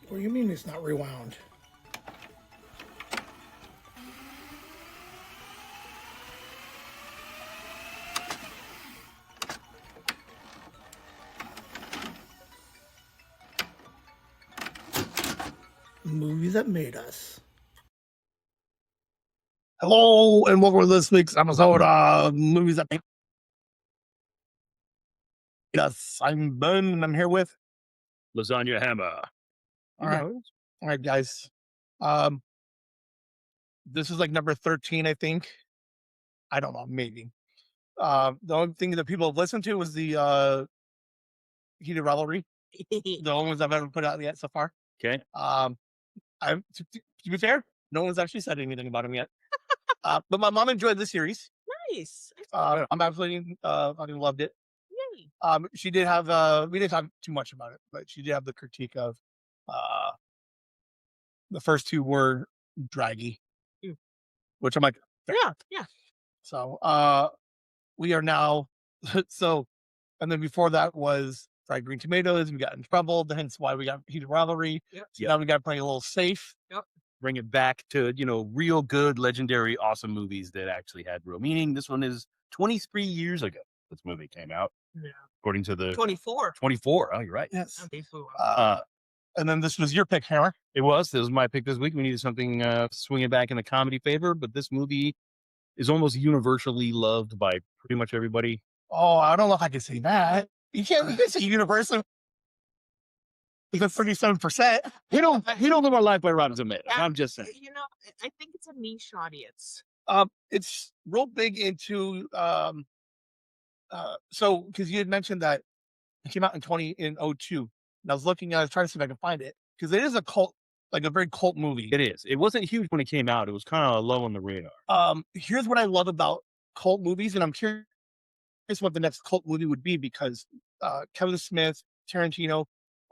What do you mean it's not rewound? Movies that made us. Hello, and welcome to this week's episode of Movies That Made Us. I'm Ben, and I'm here with Lasagna Hammer. All right, guys. This is like number 13, I think. I don't know, maybe. The only thing that people have listened to was the Heated Revelry. The only ones I've ever put out yet so far. Okay. To be fair, no one's actually said anything about him yet. But my mom enjoyed the series. Nice. I'm absolutely fucking loved it. Yay. She did have we didn't talk too much about it, but she did have the critique of the first two were draggy, which I'm like, Yeah. so we are now and then before that was fried green tomatoes. We got in trouble, hence why we got Heated Rivalry. Yep. So now we got to play a little safe. Bring it back to, real good, legendary, awesome movies that actually had real meaning. This one is 23 years ago. This movie came out. Yeah. According to the 24. 24. Oh, you're right. Yes. And then this was your pick, Hammer. This was my pick this week. We needed something swinging back in the comedy favor, but this movie is almost universally loved by pretty much everybody. Oh, I don't know if I can say that. You can't say universal. Because 37%. We don't live our life by Rotten Tomatoes. I'm just saying. I think it's a niche audience. It's real big into so because you had mentioned that it came out in 2002. And I was trying to see if I can find it because it is a cult, like a very cult movie. It is. It wasn't huge when it came out. It was kind of low on the radar. Here's what I love about cult movies, and I'm curious what the next cult movie would be because Kevin Smith, Tarantino,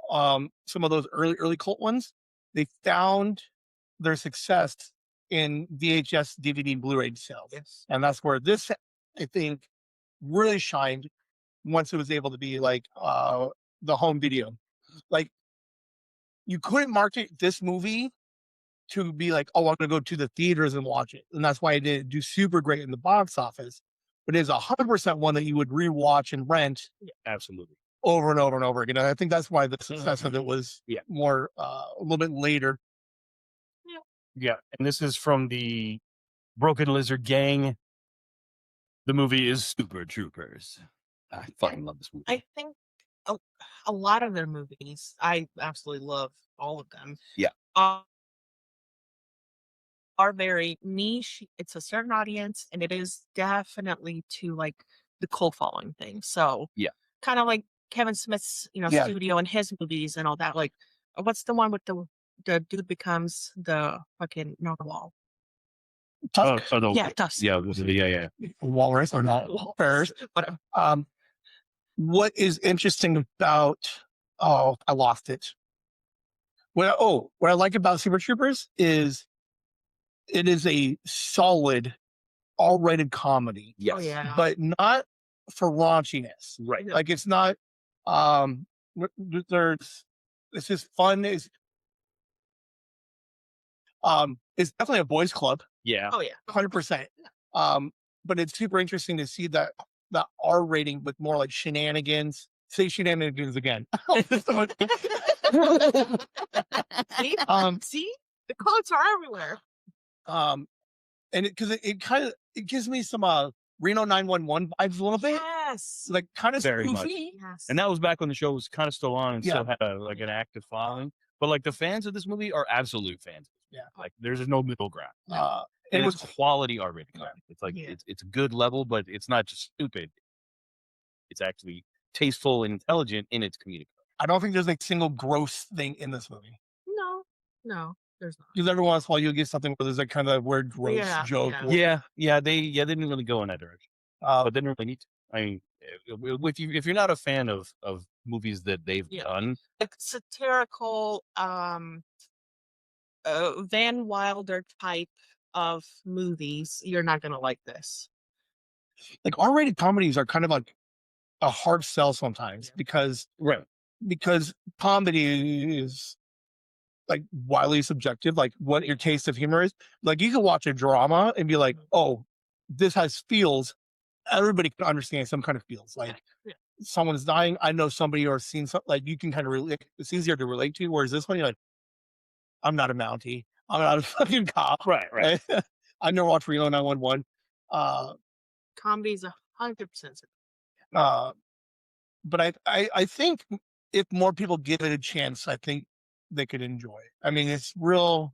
some of those early cult ones, they found their success in VHS, DVD, Blu-ray sales. Yes. And that's where this, I think, really shined once it was able to be like the home video. Like, you couldn't market this movie to be like, oh, I'm going to go to the theaters and watch it. And that's why it didn't do super great in the box office. But it is 100% one that you would rewatch and rent. Yeah, absolutely. Over and over and over again. And I think that's why the success of it was more a little bit later. Yeah. And this is from the Broken Lizard Gang. The movie is Super Troopers. I fucking love this movie. I think a lot of their movies, I absolutely love all of them. Yeah. Are very niche. It's a certain audience, and it is definitely to like the cult following thing. So kind of like Kevin Smith's, studio and his movies and all that. Like, what's the one with the dude becomes the fucking narwhal? Tusk. Tusk. Yeah. Walrus or not walrus. Whatever. What is interesting about? Oh, I lost it. What I like about Super Troopers is it is a solid, R-rated comedy. Yes. Oh, yeah. But not for raunchiness. Right. Like it's not. It's just fun. It's definitely a boys' club. Yeah. Oh yeah. 100%. But it's super interesting to see that R rating with more like shenanigans. Say shenanigans again. See, the quotes are everywhere. And it gives me some Reno 911 vibes a little bit. Yes. Like kind of very much. Yes. And that was back when the show was kind of still on and still had an active following. But like the fans of this movie are absolute fans. Yeah. Like there's no middle ground. And it was quality R-rated comedy. It's like it's a good level, but it's not just stupid. It's actually tasteful and intelligent in its comedic. I don't think there's a single gross thing in this movie. No, there's not. Because every once in a while you'll get something where there's a kind of weird gross joke. Yeah. They didn't really go in that direction. But they didn't really need to. I mean, if you're not a fan of movies that they've done, like satirical, Van Wilder type of movies, you're not gonna like this. Like R-rated comedies are kind of like a hard sell sometimes because comedy is like wildly subjective, like what your taste of humor is. Like you can watch a drama and be like, oh, this has feels. Everybody can understand some kind of feels. Like someone's dying. I know somebody or seen something like you can kind of relate. It's easier to relate to. Whereas this one, you're like, I'm not a Mountie. I'm not a fucking cop. Right. I never watched Reno 911. Comedy's 100%. But I think if more people give it a chance, I think they could enjoy it. I mean, it's real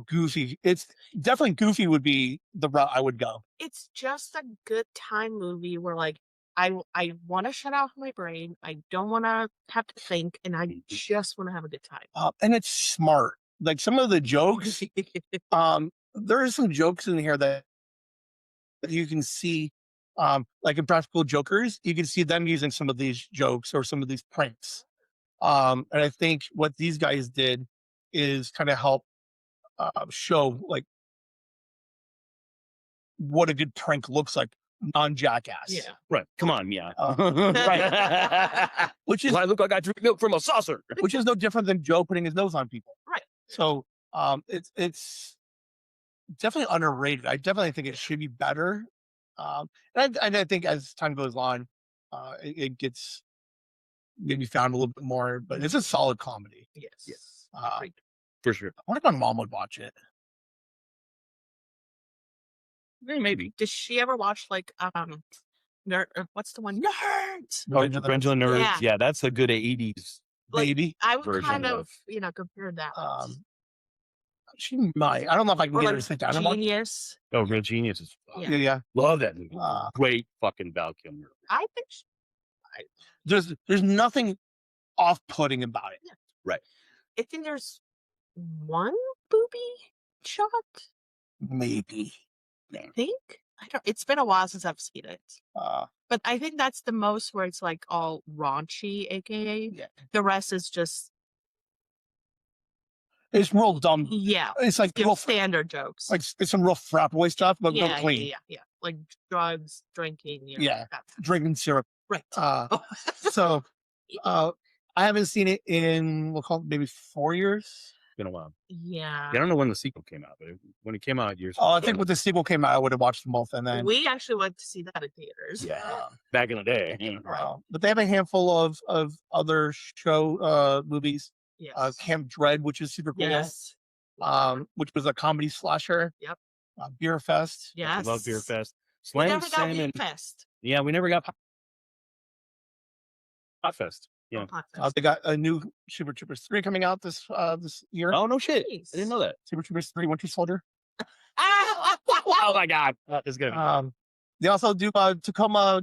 goofy. It's definitely goofy would be the route I would go. It's just a good time movie where like I want to shut off my brain. I don't want to have to think, and I just want to have a good time. And it's smart. Like some of the jokes, there are some jokes in here that you can see, like in Practical Jokers, you can see them using some of these jokes or some of these pranks. And I think what these guys did is kind of help show like what a good prank looks like non-jackass. Yeah. Right. Come on. Yeah. Right. Which is I look like I drink milk from a saucer. which is no different than Joe putting his nose on people. Right. So it's definitely underrated. I definitely think it should be better. And I think as time goes on, it gets maybe found a little bit more, but it's a solid comedy. Yes. For sure. I wonder if my mom would watch it. Maybe. Does she ever watch like what's the one? Nerds. Revenge of the Nerds. Yeah. Yeah, that's a good 80s. Like, Maybe I would version kind of- of compare that. she might. I don't know if I can Or get her like to sit down and watch. Genius. Oh, Real Genius is Yeah. Yeah. love that movie. Uh, Great fucking Val Kilmer. I think There's nothing off-putting about it. I think there's one booby shot. Maybe. I think I don't. It's been a while since I've seen it, Uh, but I think that's the most where it's like all raunchy, aka. Yeah. The rest is just it's real dumb. yeah, It's like real standard jokes. like it's some real frat boy stuff, but real yeah, clean. yeah, like drugs, drinking. Yeah. that- Drinking syrup. right. So I haven't seen it in we'll call it maybe 4 years. Been a while. yeah. I don't know when the sequel came out, but when it came out years Oh, I think when the sequel came out, I would have watched them both, and then We actually went to see that in theaters. Yeah. back in the day. but they have a handful of other show movies. Yes. Camp Dread, which is super cool. Yes. Which was a comedy slasher. Yep. Beer Fest. Yes. Love Beer Fest. We Slam never got Salmon. Meat Fest. Yeah, we never got Hot Fest. Yeah. Hot Fest. They got a new Super Troopers 3 coming out this year. Oh no shit! Nice. I didn't know that. Super Troopers 3 Winter Soldier. Oh my god, that's good. They also do Tacoma,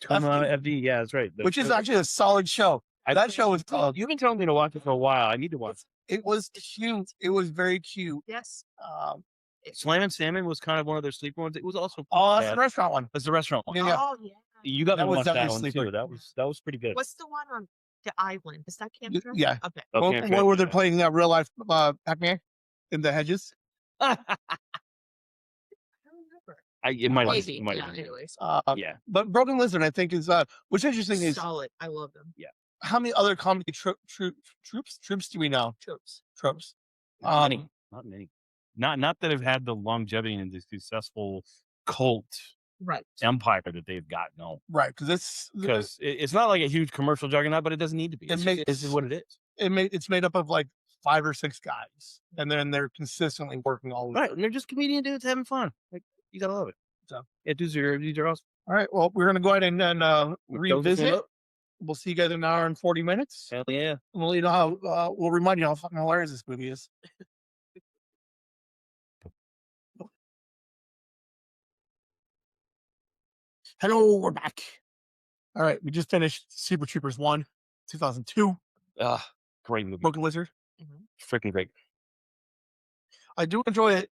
Come on, FD. Yeah, that's right. which is actually a solid show. That show was You've been telling me to watch it for a while. I need to watch it. it was cute. It was very cute. Yes. Slam and Salmon was kind of one of their sleeper ones. It was also Oh, that's bad. the restaurant one. That's the restaurant one. Yeah. Oh yeah. You got That to was watch that definitely one sleeper. too. That was pretty good. What's the one on the island? Is that Camp Dread? Yeah. Okay. Okay, What okay, were they okay. playing real life Pac-Man in the hedges? I don't remember. It might have. Maybe. It might Yeah. have. Anyways. Yeah. But Broken Lizard, I think, is what's interesting is Solid. I love them. how many other comedy troops do we know? Tropes. Not many. Not that have had the longevity and the successful cult Right. empire that they've got. No, Right, because it's not like a huge commercial juggernaut, but it doesn't need to be. It It's, makes- this is what it is. it's made up of like 5 or 6 guys, and then they're consistently working all the Right, and they're just comedian dudes having fun. Like you gotta love it. So. Yeah, dudes are awesome. All right, well, we're gonna go ahead and revisit. up. We'll see you guys in an hour and 40 minutes. Hell yeah. And we'll, we'll remind you how fucking hilarious this movie is. Hello, we're back. All right, we just finished Super Troopers 1, 2002, Great movie. Broken Lizard. Freaking great. I do enjoy it.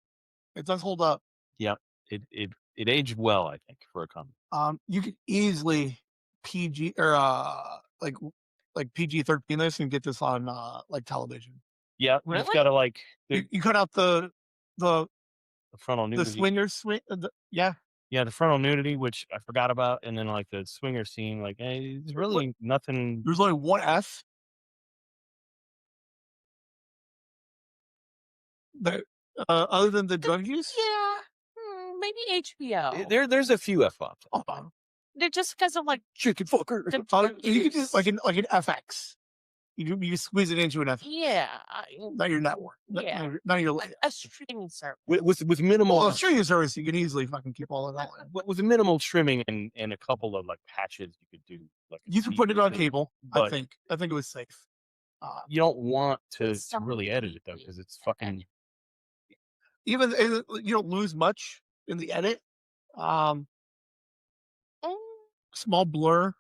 It does hold up. It aged well, I think, for a comedy. You could easily PG or like PG-13 this and get this on like television. Yeah, you just Really? gotta like You cut out the frontal nudity. yeah. Yeah, the frontal nudity, which I forgot about, and then like the swinger scene. Like, it's really nothing. There's only one F. But other than the drug use, Yeah, maybe HBO. There's a few F-bombs. They're just because of like Chicken fucker. You could just like an FX. You squeeze it into an FX. Yeah, Not your network. Yeah. Not your a streaming service. With minimal well, streaming service. You can easily fucking keep all of that. with minimal trimming and a couple of like patches you could do. Like You can put it on cable. I but think it was safe. you don't want to It's so really edit it though because it's fucking. Even you don't lose much in the edit. Small blur.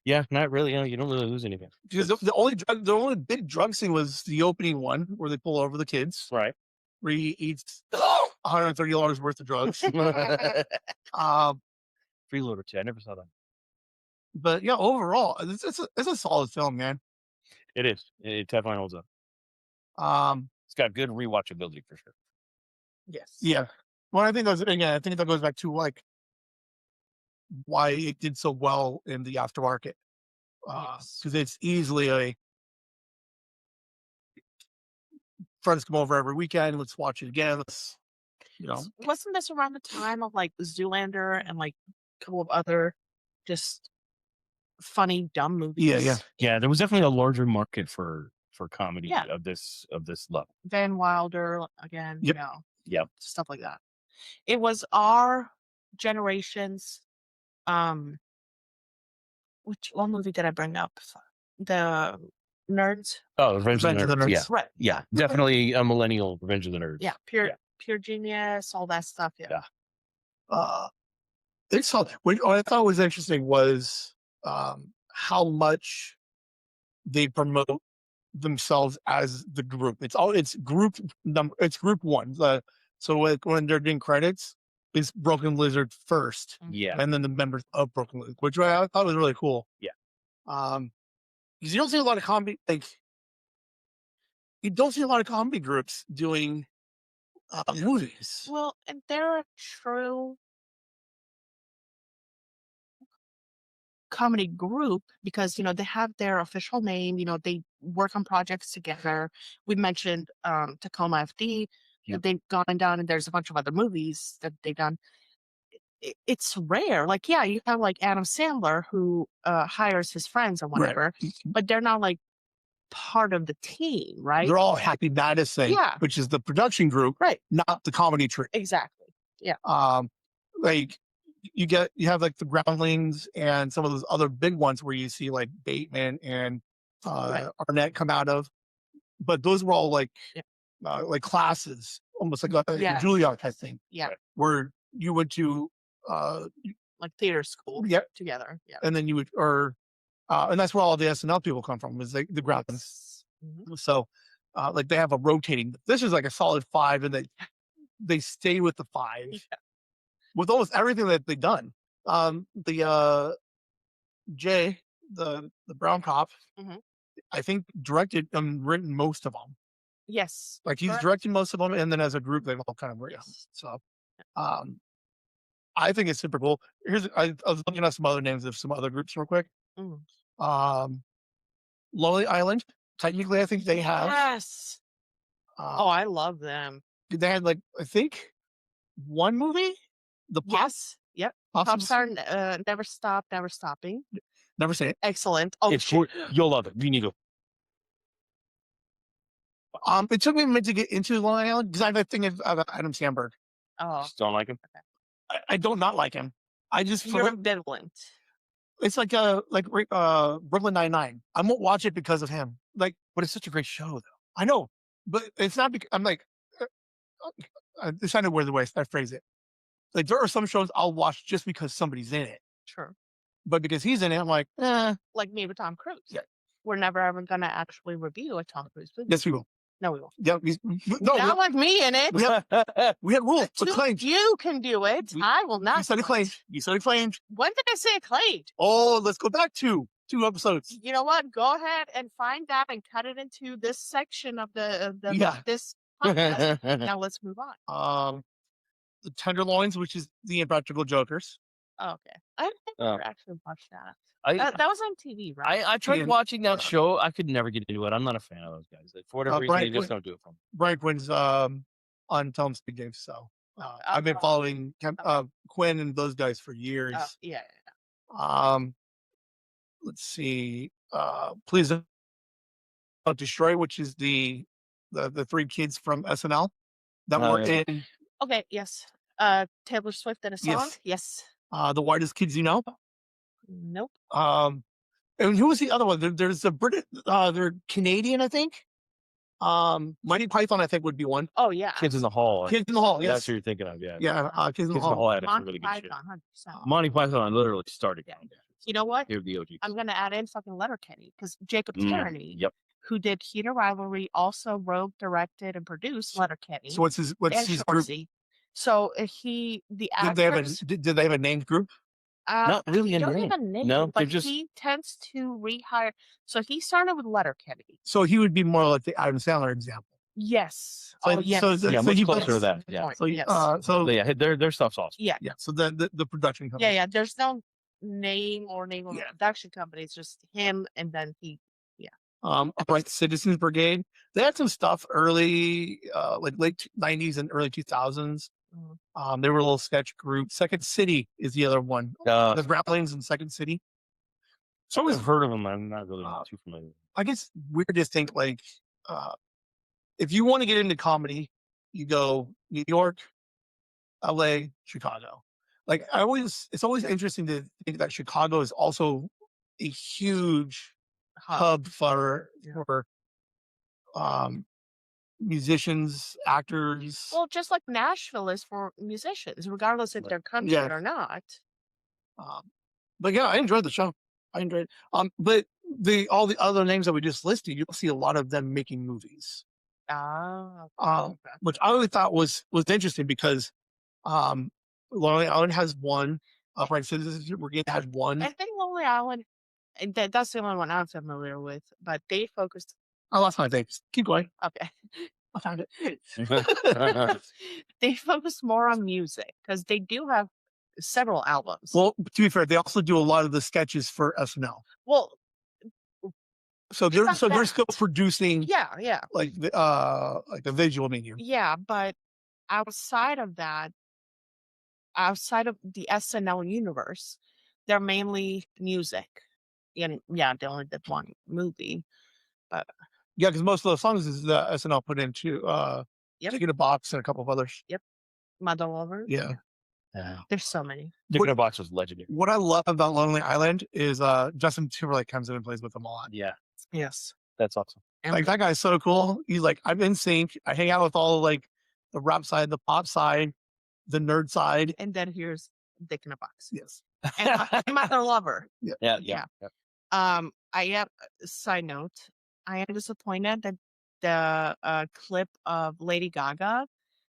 Yeah, not really. You don't really lose anything. Because the only big drug scene was the opening one where they pull over the kids. Right. Where he eats $130 worth of drugs. Freeloader 2. I never saw that. But yeah, overall, it's a solid film, man. It is. It definitely holds up. It's got good rewatchability for sure. Yes. Yeah. Well, I think that goes back to like why it did so well in the aftermarket. Because it's easily a friends come over every weekend. Let's watch it again. Wasn't this around the time of like Zoolander and like a couple of other just funny dumb movies? Yeah. There was definitely a larger market for comedy Yeah. of this level. Van Wilder again. Yep. Yep. Stuff like that. It was our generation's. Which one movie did I bring up? The Nerds. Oh, Revenge of the Nerds. Yeah. Right. Yeah. Definitely a millennial Revenge of the Nerds. Yeah. Pure genius, all that stuff. Yeah. What I thought was interesting was how much they promote themselves as the group. It's group number. It's group one. So when they're doing credits, it's Broken Lizard first. Yeah. And then the members of Broken Lizard, which I thought was really cool. Yeah. Because you don't see a lot of comedy groups doing movies. Well, and they're a true comedy group because they have their official name. They work on projects together. We mentioned Tacoma FD. Yep. They've gone down, and there's a bunch of other movies that they've done. It's rare. Like, yeah, you have like Adam Sandler who hires his friends or whatever, but they're not like part of the team, right? They're all Happy Madison, which is the production group, right? Not the comedy troupe. Exactly. Yeah. Like you have like the Groundlings and some of those other big ones where you see like Bateman and Arnett come out of, but those were all like classes, almost like a Juilliard type thing. Yeah. Where you went to like theater school together. Yeah. And then you would and that's where all the SNL people come from, is the Groundlings. Mm-hmm. So like they have a rotating. This is like a solid 5, and they stay with the 5 with almost everything that they've done. Jay, the brown cop, I think directed and written most of them. Yes, like he's directed most of them, and then as a group they've all kind of written. So, I think it's super cool. I was looking at some other names of some other groups real quick. Lonely Island. Technically, I think they have. Yes. I love them. They had like I think one movie. Yes. Yep. Pop Star, Never Stop, Never Stopping. Never seen it. Excellent. You'll love it. You need to. It took me a minute to get into Long Island because I have a thing of Adam Sandberg. Oh, just don't like him. Okay. I don't not like him. I just you're ambivalent. It's like Brooklyn Nine-Nine. I won't watch it because of him. Like, but it's such a great show, though. I know, but it's not because I'm like. It's kind of weird the way I phrase it. Like there are some shows I'll watch just because somebody's in it. Sure. But because he's in it, I'm like, Like me with Tom Cruise. Yeah. We're never ever going to actually review a Tom Cruise movie. Yes, we will. No, we won't. Yeah, not with me in it. We have rules. Acclaimed. You can do it. I will not. You said acclaimed. You said acclaimed. When did I say acclaimed? Oh, let's go back to 2 episodes. You know what? Go ahead and find that and cut it into this section of this podcast. Now let's move on. The Tenderloins, which is the Impractical Jokers. Oh, okay. I never actually watched that. That was on TV, right? I tried watching that show. I could never get into it. I'm not a fan of those guys. For whatever reason, they just don't do it for me. Brian Quinn's on Tell 'em Speed Games. So I've been following Quinn and those guys for years. Yeah. Let's see. Please Don't Destroy, which is the 3 kids from SNL that were in. Okay. Yes. Taylor Swift and a song. Yes. The Whitest Kids You Know. Nope. And who was the other one? There's a British. They're Canadian, I think. Monty Python, I think, would be one. Oh yeah. Kids in the Hall. Kids in the Hall. Yes. That's what you're thinking of. Yeah. Yeah. Kids in the Kids in the Hall. Hall had some Monty really good shit. Python, 100%. Monty Python literally started. Yeah. You know what? They're the OG. I'm gonna add in fucking Letterkenny because Jacob Kearney, Yep. who did Heat of Rivalry, also wrote, directed, and produced Letterkenny. So what's his group? So the actors. Did they have a named group? Not really a don't name. have a name, No, but they're just. he tends to rehire. So he started with Letterkenny. So he would be more like the Adam Sandler example. Yes. So- yes. so Yeah, so much he closer to was- that. Yeah. Point. So Yes. Yeah, their stuff's awesome. Yeah. So the production company. Yeah. There's no name of Yeah. a production company. It's just him, and then he. Like Citizens Brigade. They had some stuff early, like late 90s and early 2000s. Mhm. They were a little sketch group. Second City is the other one. The Grapplings in Second City. So I've heard of them. I'm not really too familiar. I guess we just think like, if you want to get into comedy, you go New York, LA, Chicago. Like it's always interesting to think that Chicago is also a huge hub for musicians, actors. Well, just like Nashville is for musicians, regardless if they're country or not. But yeah, I enjoyed the show. I enjoyed it. But all the other names that we just listed, you'll see a lot of them making movies. Which I always thought was interesting because Lonely Island has one. Upright Citizens Brigade has one. I think Lonely Island, and that's the only one I'm familiar with, but they focused. I lost my things. Keep going. Okay. I found it. They focus more on music because they do have several albums. Well, to be fair, they also do a lot of the sketches for SNL. Well, so they're still producing. Yeah. Like the visual medium. Yeah, but outside of that, outside of the SNL universe, they're mainly music. And yeah, they only did one movie, but yeah, because most of the songs is the SNL put into Dick in a Box and a couple of others. Yep. Mother Lover. Yeah. There's so many. Dick in a Box was legendary. What I love about Lonely Island is Justin Timberlake comes in and plays with them a lot. Yeah. Yes. That's awesome. Like that guy's so cool. He's like, I'm in sync. I hang out with all like the rap side, the pop side, the nerd side. And then here's Dick in a Box. Yes. And Mother Lover. Yeah. I am side note. I am disappointed that the clip of Lady Gaga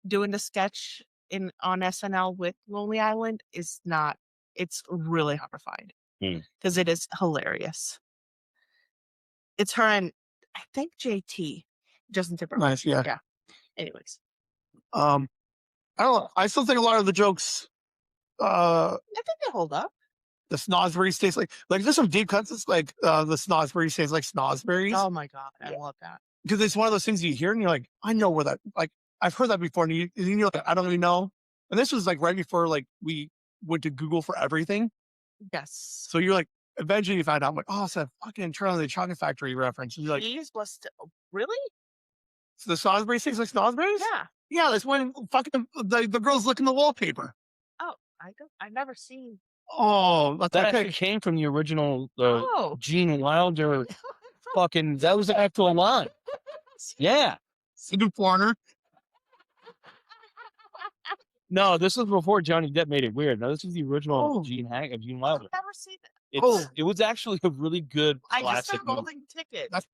doing the sketch on SNL with Lonely Island is not. It's really horrifying because it is hilarious. It's her and I think JT, Justin Timberlake. Nice, yeah. Anyways, I don't know. I still think a lot of the jokes. I think they hold up. The Snosberry stays like there's some deep cuts. It's like the Snosberry stays like Snosberries. Oh my god, I love that because it's one of those things you hear and you're like, I know where that. Like I've heard that before, and you're like, I don't really know. And this was like right before like we went to Google for everything. Yes. So you're like, eventually you find out, I'm like, oh, it's a fucking Charlie and the Chocolate Factory reference. And you're like, really? So the Snosberry stays like Snosberries? Yeah. Yeah, that's when fucking the girls look in the wallpaper. Oh, I've never seen. Oh, that actually came from the original Gene Wilder. Fucking, that was the actual line. Yeah. Cindy Warner. No, this was before Johnny Depp made it weird. No, this is the original Gene Wilder. I've never seen it. It was actually a really good classic I just said movie. Golden Ticket. That's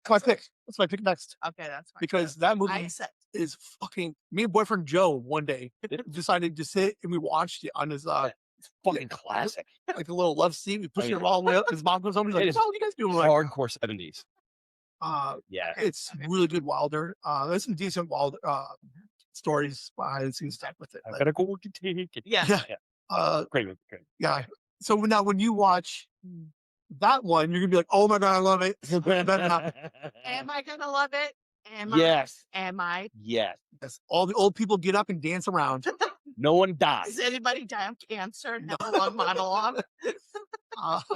my pick. That's my pick next. Okay, that's fine. Because that movie is fucking. Me and boyfriend Joe one day decided to sit and we watched it on his fucking classic, like a little love seat. We pushed it all the way up. His mom comes home. He's like, "What are you guys doing?" Hardcore 70s. Yeah, it's really good Wilder. There's some decent Wilder stories behind the scenes stuff with it. I gotta go to take it. Yeah. Great. Yeah. So now when you watch that one, you're gonna be like, "Oh my god, I love it." Am I gonna love it? Am Yes. Am I? Yes. Yes. All the old people get up and dance around. No one dies. Does anybody die of cancer and have a long monologue?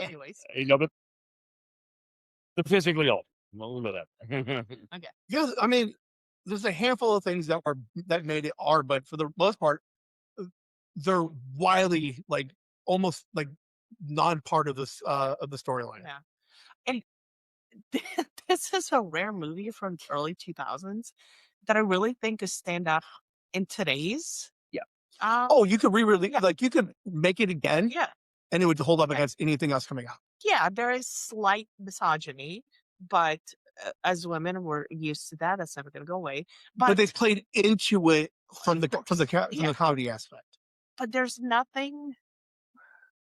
Anyways. You know, but the physically old. We'll leave it at that. Okay. Yes, I mean, there's a handful of things that made it hard, but for the most part, they're wildly like almost like non-part of this of the storyline. Yeah. And this is a rare movie from the early 2000s that I really think is stand up in today's. Yeah. Oh, you could re-release, like you could make it again, Yeah. and it would hold up against anything else coming out. Yeah, there is slight misogyny, but as women, we're used to that. That's never going to go away. But they played into it from Of the course. from the Yeah. comedy aspect. But there's nothing,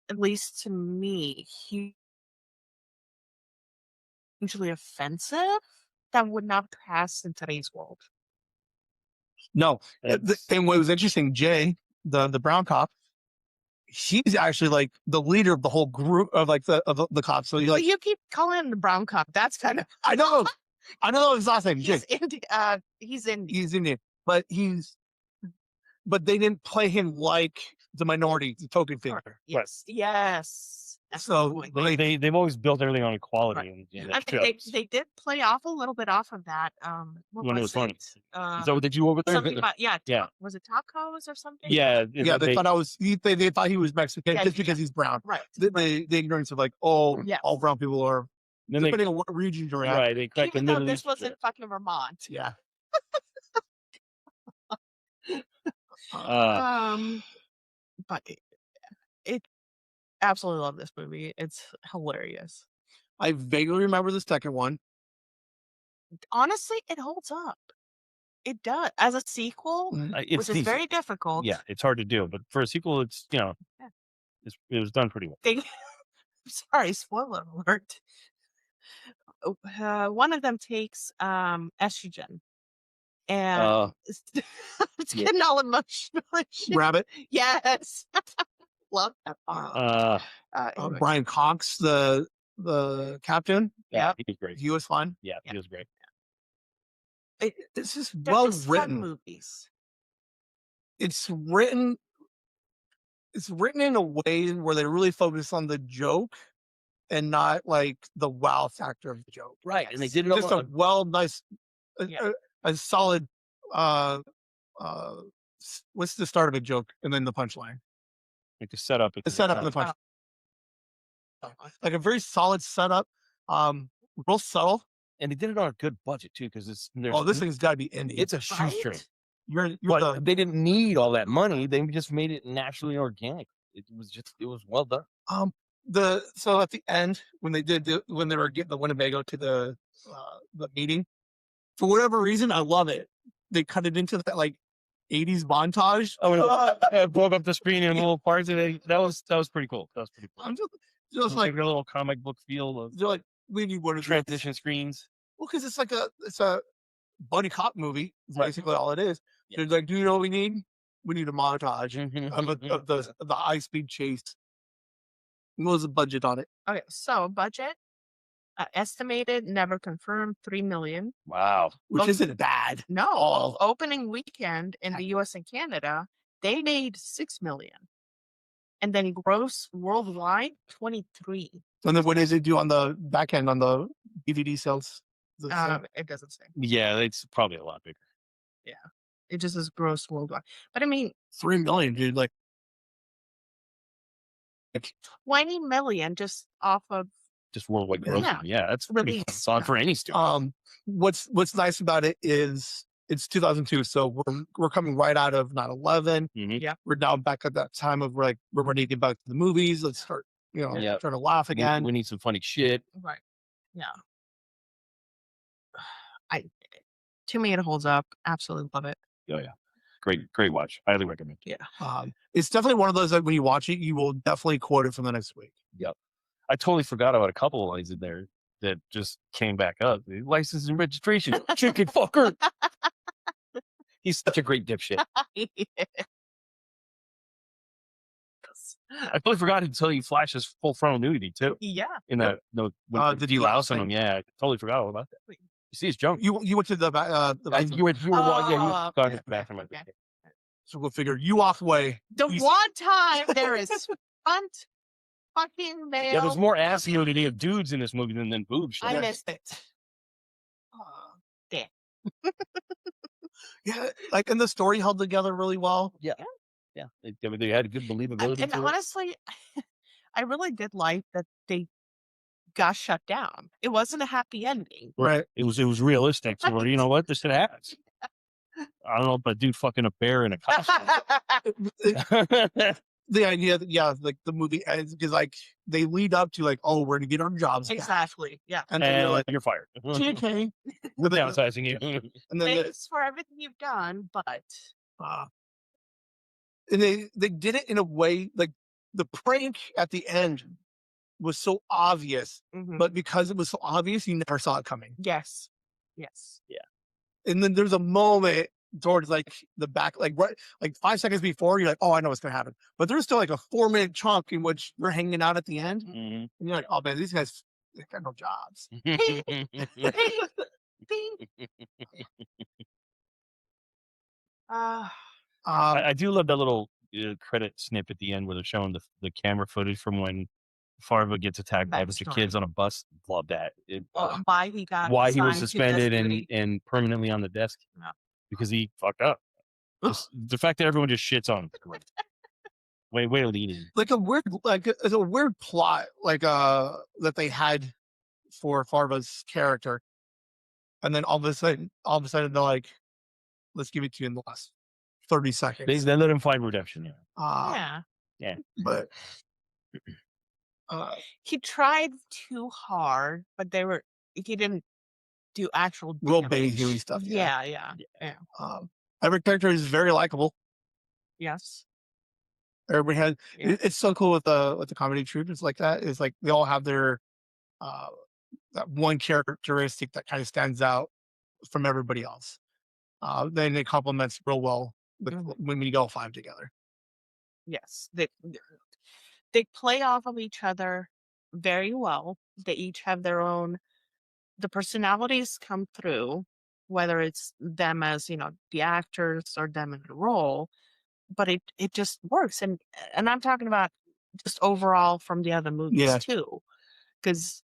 at least to me, hugely offensive that would not pass in today's world. No, That's- and what was interesting, Jay, the brown cop, he's actually like the leader of the whole group of like the cops. So But you keep calling him the brown cop. That's kind of I know his last name, Jay. he's Indian. He's Indian, but they didn't play him like the minority, the token figure. Yes. Yes. That's the So point. like, they've always built everything on equality. Right. And I think they did play off a little bit off of that. What When it was was funny. it? Is that what they do over there? Something about Yeah. was it tacos or something? Yeah. yeah, they thought they thought he was Mexican Yeah, just because he's brown. Right. The ignorance of like, oh, Yes. all brown people are, Then they, depending on what region you're at. right, they cracked the Even though Middle this East. wasn't fucking Vermont. Yeah. But it absolutely love this movie. It's hilarious. I vaguely remember the second one. Honestly, it holds up. It does. As a sequel, It's which is decent. very difficult. Yeah, it's hard to do, but for a sequel, it's Yeah. it was done pretty well. Sorry, spoiler alert. One of them takes estrogen, and it's yeah. getting all emotional. and shit. Rabbit. Yes, love that part. Anyway. Brian Cox, the captain. Yep. He was great. He was fun. Yeah, he was great. This is They're well just fun written. movies. It's written in a way where they really focus on the joke and not like the wow factor of the joke. Right, and they did it Just a nice, Yeah. a solid. What's the start of a joke and then the punchline? like the setup. The setup and the punchline. Like a very solid setup. Real subtle. And they did it on a good budget too, because This thing's got to be indie. it's a shoestring. You're But they didn't need all that money. They just made it naturally organic. It was well done. So at the end when they were getting the Winnebago to the meeting, for whatever reason, I love it. They cut it into that like 80s montage. Oh, no. Broke up the screen in little parts, and that was pretty cool. That was pretty cool. I'm just like a little comic book feel of they're like we need one of these. transition screens. Well, because it's a buddy cop movie. Is Right. basically all it is. Yeah. They're like, do you know what we need? We need a montage Mhm. of the high speed chase. What was the budget on it? Okay, so budget estimated, never confirmed, $3 million. Wow. Which isn't bad. No, Oh. opening weekend in the U.S. and Canada, they made $6 million, and then gross worldwide 23. And then what does it do on the back end on the DVD sales? It doesn't say. Yeah, it's probably a lot bigger. It just says gross worldwide. But I mean, 3 million, dude. Like 20 million just off of Just worldwide growth. Yeah. Yeah, that's pretty Release. solid for any studio. what's nice about it is it's 2002, so we're coming right out of 9/11. Mhm. Yeah. We're now back at that time of like we're ready to get back to the movies. Let's start, Yeah. trying to laugh We- again. We need some funny shit. right. Yeah. To me, it holds up. Absolutely love it. Oh yeah, great watch. Highly recommend. It's definitely one of those that when you watch it, you will definitely quote it from the next week. I totally forgot about a couple of lines in there that just came back up. License and registration, chicken fucker. He's such a great dipshit. I totally forgot until he flashes full frontal nudity too. Yeah. In that when the delousing thing. him. Yeah, I totally forgot all about that. You see his junk. You went to the bathroom. You were Oh, gone to okay, the bathroom. okay. So go figure. You walk away. The You- one time there is front fucking male. Yeah, there's more ass nudity of dudes in this movie than boobs. I missed it. Damn. Yeah, like, and the story held together really well. Yeah. They had a good believability And to it. honestly, I really did like that they got shut down. It wasn't a happy ending. Right. It was realistic. So you know what? This shit happens. I don't know if a dude fucking a bear in a costume. The idea that like the movie ends because like they lead up to like, oh, we're gonna get our jobs back. Exactly. Yeah. And then you're like, you're fired. okay. We're downsizing you. And then Thanks for everything you've done, but and they did it in a way like the prank at the end was so obvious, but because it was so obvious, you never saw it coming. yes. And then there's a moment towards like the back, like right, like 5 seconds before, you're like, oh, I know what's gonna happen. But there's still like a 4-minute chunk in which you're hanging out at the end, and you're like, oh man, these guys they got no jobs. I do love that little credit snip at the end where they're showing the camera footage from when Farva gets attacked by a bunch of kids on a bus. Love that. Why he was suspended and permanently on the desk because he fucked up. The fact that everyone just shits on him. Way to lead in. Like it's a weird plot like that they had for Farva's character, and then all of a sudden they're like, let's give it to you in the last 30 seconds. They let him find redemption. Yeah. But he tried too hard, but he didn't do actual real damage. baby stuff. Yeah. Every character is very likable. Yes. Everybody has. It's so cool with the comedy troupe. It's like that. It's like they all have their that one characteristic that kind of stands out from everybody else. Then it complements real well when we go 5 together. Yes. They play off of each other very well. They each have their own. The personalities come through, whether it's them as the actors or them in the role, but it just works. And I'm talking about just overall from the other movies too, because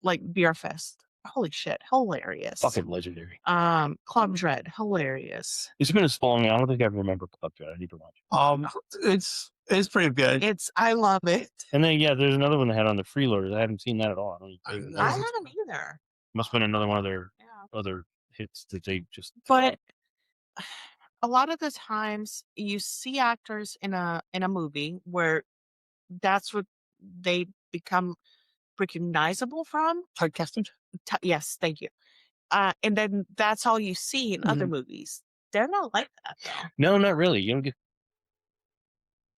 like Beer Fest, holy shit, hilarious. Fucking legendary. Club Dread, hilarious. It's been so long. I don't think I remember Club Dread. I need to watch it. It's pretty good. I love it. And then there's another one they had on the Freeloaders. I haven't seen that at all. I haven't either. Must have been another one of their other hits that they just. But a lot of the times you see actors in a movie where that's what they become recognizable from. Typecasted. Yes, thank you. And then that's all you see in other movies. They're not like that though. No, not really. You don't get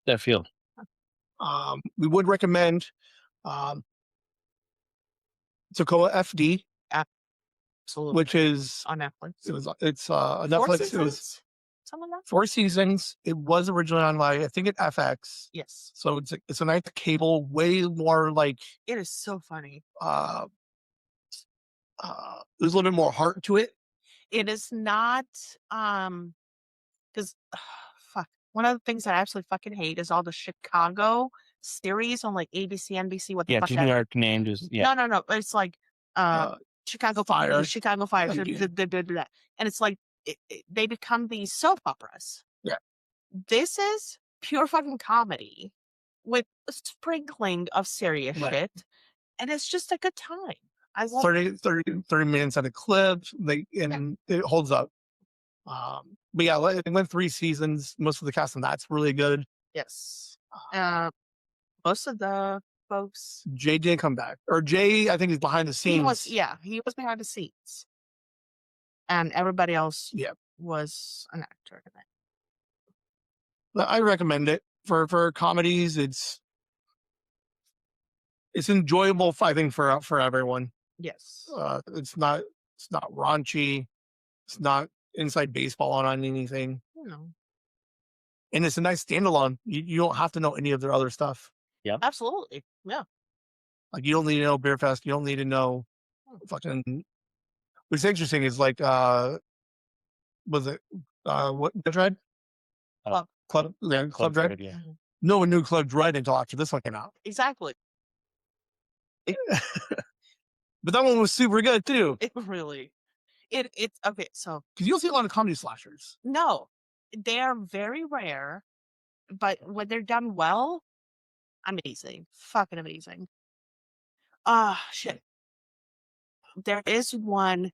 that feel. We would recommend Toccoa FD, absolutely, which is on Netflix. It's Netflix. It was 4 seasons. It was originally on I think at FX. Yes. So it's a nice cable, way more like. It is so funny. There's a little bit more heart to it. It is not because fuck. One of the things that I absolutely fucking hate is all the Chicago series on like ABC, NBC. What the fuck? Yeah, our name just No. It's like Chicago Fire, Chicago Fire, and it's like they become these soap operas. Yeah, this is pure fucking comedy with a sprinkling of serious shit, and it's just a good time. I love 30 minutes at a clip. It holds up. But it went 3 seasons. Most of the cast on that's really good. Yes. Most of the folks. Jay didn't come back, or Jay, I think, is behind the scenes. He was behind the scenes, and everybody else, was an actor in it. But I recommend it for comedies. It's enjoyable, I think, for everyone. Yes. It's not raunchy. It's not inside baseball on anything. No. And it's a nice standalone. You don't have to know any of their other stuff. Yeah, absolutely. Yeah. Like you don't need to know Beer Fest. You don't need to know fucking What's interesting is like, was it what Dread? Club Dread? Yeah. No one knew Club Dread until after this one came out. Exactly. But that one was super good too. It's okay. So because you don't see a lot of comedy slashers. No, they are very rare, but when they're done well, amazing, fucking amazing. Shit. There is one,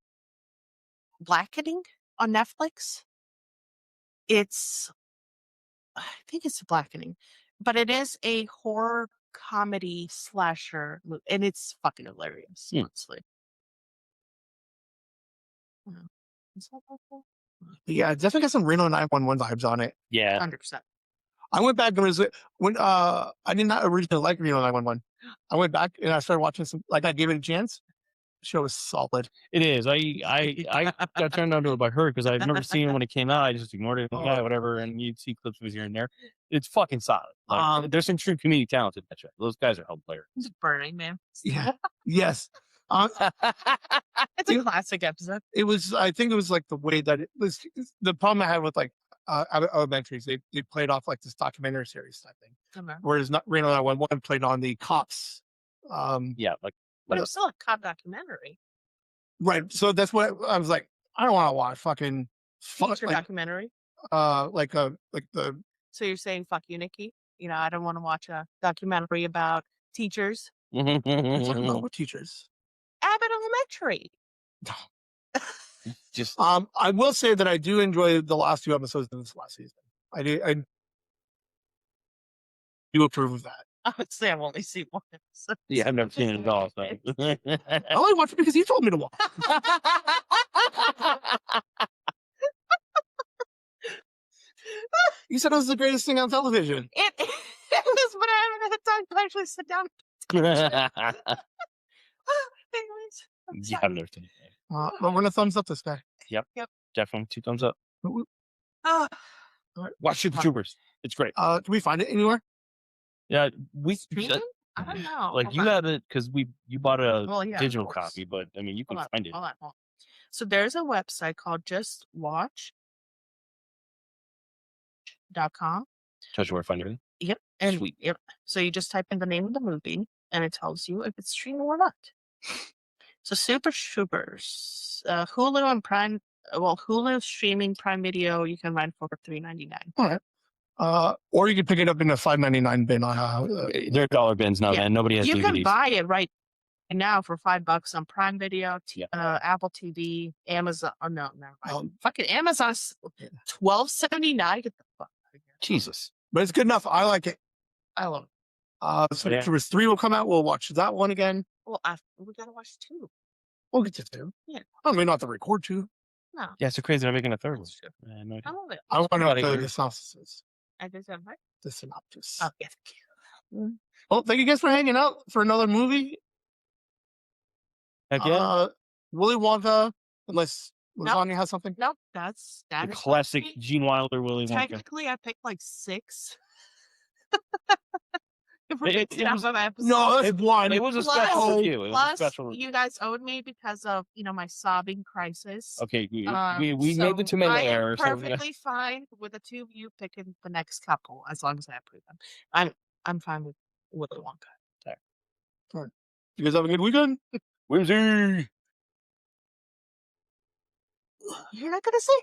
Blackening, on Netflix. I think it's Blackening, but it is a horror comedy slasher, and it's fucking hilarious, honestly. Is that helpful? Yeah, it definitely got some Reno 911 vibes on it. Yeah. 100%. I went back when I did not originally like Reno 911. I went back and I started watching some, like I gave it a chance. The show was solid. It is. I got turned on to it by her because I've never seen it when it came out. I just ignored it, whatever, and you'd see clips of it here and there. It's fucking solid. Like, there's some true community talent in that show. Those guys are hilarious. It's Burning Man. Yeah. Yes. It's a classic episode. It was. I think it was like the way that it was. The problem I had with like elementaries, they played off like this documentary series type thing, whereas not Reno 911 played on the cops. Yeah, like. But it was still a cop documentary. Right. So that's what I was like. I don't want to watch fucking documentary. Like the. So you're saying fuck you, Nikki? You know, I don't want to watch a documentary about teachers. What teachers? Abbott Elementary. Just. I will say that I do enjoy the last 2 episodes of this last season. I do approve of that. I would say I've only seen one episode. Yeah, I've never seen it at all. So. I only watched it because you told me to watch. You said it was the greatest thing on television. It is, but I haven't had time to actually sit down. Anyways, yeah, I've never seen it. But we're gonna thumbs up this guy. Yep. Definitely 2 thumbs up. Right. Watch Super Troopers. It's great. Can we find it anywhere? Yeah, Streaming? I don't know. Like you have it because you bought a digital of copy, but I mean you can find it. Hold on. So there's a website called justwatch.com. Tells you where to find everything. Yep. And Sweet. Yep. So you just type in the name of the movie and it tells you if it's streaming or not. So Super Troopers, Hulu and Prime. Well, Hulu streaming, Prime Video you can rent for $3.99. All right. Or you can pick it up in a $5.99 bin. They're dollar bins now, man. Nobody has You DVDs. can buy it right now for $5 on Prime Video, Apple TV, Amazon. Oh no, fucking Amazon's $12.79. Get the fuck out of here. Jesus, but it's good enough. I like it. I love it. So Troopers 3 will come out. We'll watch that one again. Well, we gotta watch 2. We'll get to 2. Yeah. I mean, not to record 2. No. Yeah, it's so crazy. They're making a 3rd one. I love it. I want to know what the synopsis is. I just have right. The synopsis. Oh, yes. Well, thank you guys for hanging out for another movie. Heck yeah. Willy Wonka, unless Lasagna has something. No, that's the classic Gene Wilder Willy Wonka. Technically, I picked like 6. No, that's one. It was a special for you. It was a special. You guys owed me because of my sobbing crisis. Okay, we made the tomato error. I am perfectly fine with the 2 of you picking the next couple as long as I approve them. I'm fine with Willy Wonka. There. All right. You guys have a good weekend. Whimsy. You're not gonna say.